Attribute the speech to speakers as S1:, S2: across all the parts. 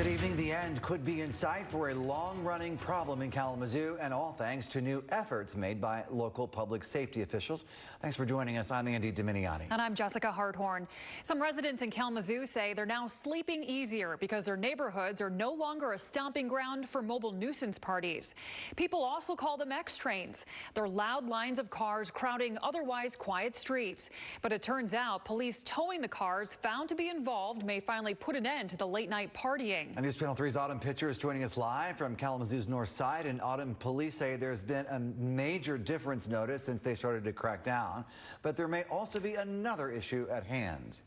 S1: Good evening. The end could be in sight for a long-running problem in Kalamazoo, and all thanks to new efforts made by local public safety officials. Thanks for joining us. I'm Andy Dominiani.
S2: And I'm Jessica Harthorn. Some residents in Kalamazoo say they're now sleeping easier because their neighborhoods are no longer a stomping ground for mobile nuisance parties. People also call them X-trains. They're loud lines of cars crowding otherwise quiet streets. But it turns out police towing the cars found to be involved may finally put an end to the late-night partying.
S1: And News Channel 3's Autumn Pitcher is joining us live from Kalamazoo's north side. And Autumn, police say there's been a major difference noticed since they started to crack down. But there may also be another issue at hand.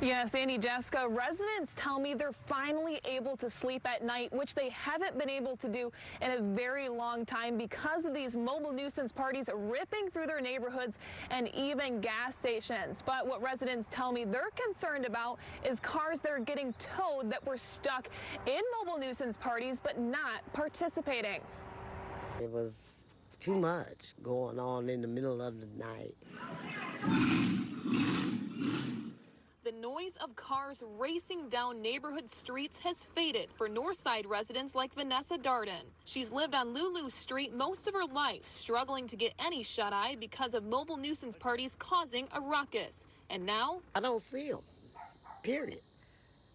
S3: Yes, Andy, Jessica, residents tell me they're finally able to sleep at night, which they haven't been able to do in a very long time because of these mobile nuisance parties ripping through their neighborhoods and even gas stations. But what residents tell me they're concerned about is cars that are getting towed that were stuck in mobile nuisance parties but not participating.
S4: It was too much going on in the middle of the night.
S5: The noise of cars racing down neighborhood streets has faded for Northside residents like Vanessa Darden. She's lived on Lulu Street most of her life, struggling to get any shut-eye because of mobile nuisance parties causing a ruckus. And now
S4: I don't see them, period.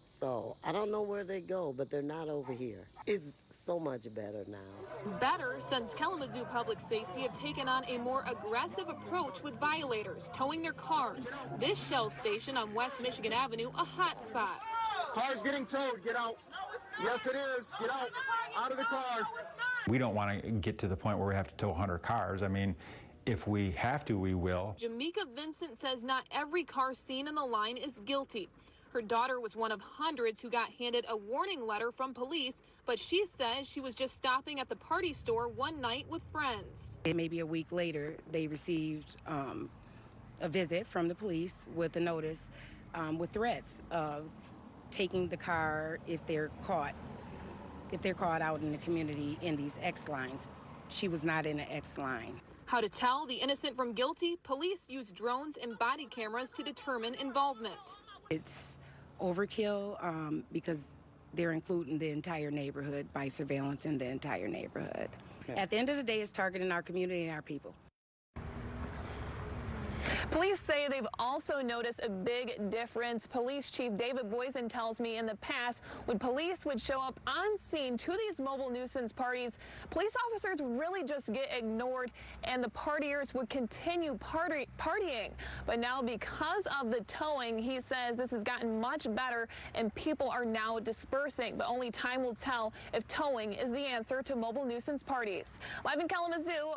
S4: So I don't know where they go, but they're not over here. It's so much better now.
S5: Better since Kalamazoo Public Safety have taken on a more aggressive approach with violators, towing their cars. This Shell station on West Michigan Avenue, a hot spot.
S6: Car's getting towed. Get out. Yes, it is. Get out of the car.
S7: We don't want to get to the point where we have to tow 100 cars. I mean, if we have to, we will.
S5: Jamaica Vincent says not every car seen in the line is guilty. Her daughter was one of hundreds who got handed a warning letter from police, but she says she was just stopping at the party store one night with friends.
S8: And maybe a week later, they received a visit from the police with a notice with threats of taking the car if they're caught out in the community in these X lines. She was not in an X line.
S5: How to tell the innocent from guilty? Police use drones and body cameras to determine involvement.
S8: It's overkill because they're including the entire neighborhood by surveillance in the entire neighborhood. Okay. At the end of the day, it's targeting our community and our people.
S3: Police say they've also noticed a big difference. Police Chief David Boysen tells me in the past, when police would show up on scene to these mobile nuisance parties, police officers really just get ignored and the partiers would continue partying. But now because of the towing, he says this has gotten much better and people are now dispersing. But only time will tell if towing is the answer to mobile nuisance parties. Live in Kalamazoo,